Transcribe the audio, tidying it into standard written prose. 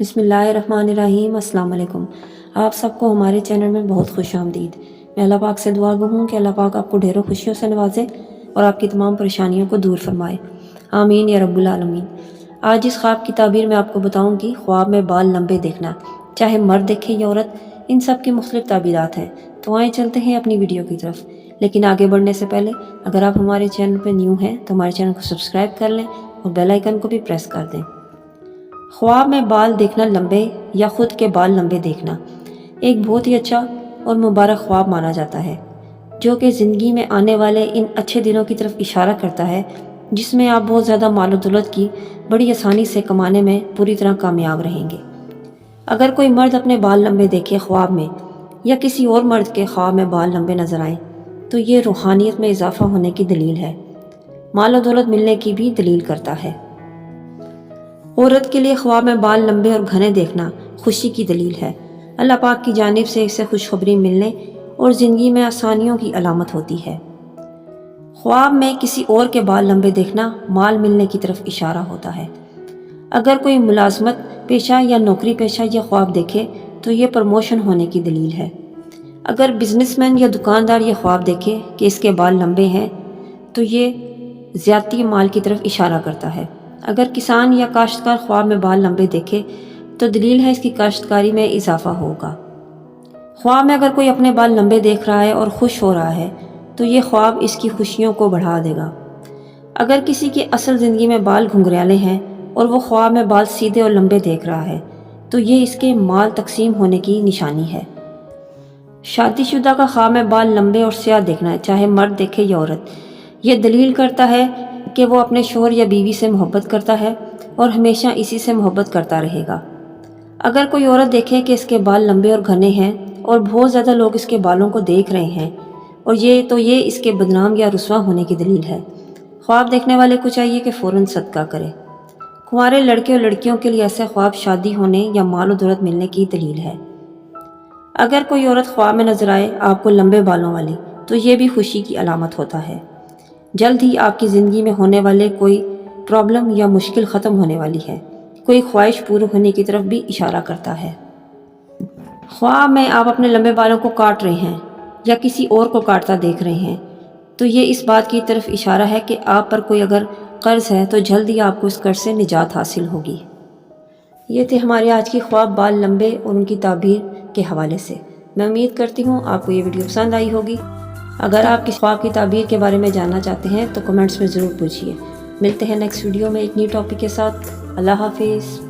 بسم اللہ الرحمن الرحیم۔ السلام علیکم۔ آپ سب کو ہمارے چینل میں بہت خوش آمدید۔ میں اللہ پاک سے دعا گو ہوں کہ اللہ پاک آپ کو ڈھیروں خوشیوں سے نوازے اور آپ کی تمام پریشانیوں کو دور فرمائے، آمین یا رب العالمین۔ آج اس خواب کی تعبیر میں آپ کو بتاؤں گی۔ خواب میں بال لمبے دیکھنا، چاہے مرد دیکھے یا عورت، ان سب کی مختلف تعبیرات ہیں۔ تو آئیں چلتے ہیں اپنی ویڈیو کی طرف، لیکن آگے بڑھنے سے پہلے اگر آپ ہمارے چینل پہ نیو ہیں تو ہمارے چینل کو سبسکرائب کر لیں اور بیل آئیکن کو بھی پریس کر دیں۔ خواب میں بال دیکھنا لمبے یا خود کے بال لمبے دیکھنا ایک بہت ہی اچھا اور مبارک خواب مانا جاتا ہے، جو کہ زندگی میں آنے والے ان اچھے دنوں کی طرف اشارہ کرتا ہے، جس میں آپ بہت زیادہ مال و دولت کی بڑی آسانی سے کمانے میں پوری طرح کامیاب رہیں گے۔ اگر کوئی مرد اپنے بال لمبے دیکھے خواب میں، یا کسی اور مرد کے خواب میں بال لمبے نظر آئیں، تو یہ روحانیت میں اضافہ ہونے کی دلیل ہے، مال و دولت ملنے کی بھی دلیل کرتا ہے۔ عورت کے لیے خواب میں بال لمبے اور گھنے دیکھنا خوشی کی دلیل ہے، اللہ پاک کی جانب سے اسے خوشخبری ملنے اور زندگی میں آسانیوں کی علامت ہوتی ہے۔ خواب میں کسی اور کے بال لمبے دیکھنا مال ملنے کی طرف اشارہ ہوتا ہے۔ اگر کوئی ملازمت پیشہ یا نوکری پیشہ یہ خواب دیکھے تو یہ پروموشن ہونے کی دلیل ہے۔ اگر بزنس مین یا دکاندار یہ خواب دیکھے کہ اس کے بال لمبے ہیں تو یہ زیادتی مال کی طرف اشارہ کرتا ہے۔ اگر کسان یا کاشتکار خواب میں بال لمبے دیکھے تو دلیل ہے اس کی کاشتکاری میں اضافہ ہوگا۔ خواب میں اگر کوئی اپنے بال لمبے دیکھ رہا ہے اور خوش ہو رہا ہے تو یہ خواب اس کی خوشیوں کو بڑھا دے گا۔ اگر کسی کی اصل زندگی میں بال گھنگریالے ہیں اور وہ خواب میں بال سیدھے اور لمبے دیکھ رہا ہے تو یہ اس کے مال تقسیم ہونے کی نشانی ہے۔ شادی شدہ کا خواب میں بال لمبے اور سیاہ دیکھنا ہے، چاہے مرد دیکھے یا عورت، یہ دلیل کرتا ہے کہ وہ اپنے شوہر یا بیوی سے محبت کرتا ہے اور ہمیشہ اسی سے محبت کرتا رہے گا۔ اگر کوئی عورت دیکھے کہ اس کے بال لمبے اور گھنے ہیں اور بہت زیادہ لوگ اس کے بالوں کو دیکھ رہے ہیں اور یہ اس کے بدنام یا رسوا ہونے کی دلیل ہے۔ خواب دیکھنے والے کو چاہیے کہ فوراً صدقہ کرے۔ کنوارے لڑکے اور لڑکیوں کے لیے ایسے خواب شادی ہونے یا مال و دولت ملنے کی دلیل ہے۔ اگر کوئی عورت خواب میں نظر آئے آپ کو لمبے بالوں والی تو یہ بھی خوشی کی علامت ہوتا ہے، جلد ہی آپ کی زندگی میں ہونے والے کوئی پرابلم یا مشکل ختم ہونے والی ہے، کوئی خواہش پوری ہونے کی طرف بھی اشارہ کرتا ہے۔ خواب میں آپ اپنے لمبے بالوں کو کاٹ رہے ہیں یا کسی اور کو کاٹتا دیکھ رہے ہیں تو یہ اس بات کی طرف اشارہ ہے کہ آپ پر کوئی اگر قرض ہے تو جلد ہی آپ کو اس قرض سے نجات حاصل ہوگی۔ یہ تھے ہمارے آج کی خواب بال لمبے اور ان کی تعبیر کے حوالے سے۔ میں امید کرتی ہوں آپ کو یہ ویڈیو پسند آئی ہوگی۔ اگر آپ کس خواب کی تعبیر کے بارے میں جاننا چاہتے ہیں تو کمنٹس میں ضرور پوچھیے۔ ملتے ہیں نیکسٹ ویڈیو میں ایک نئی ٹاپک کے ساتھ۔ اللہ حافظ۔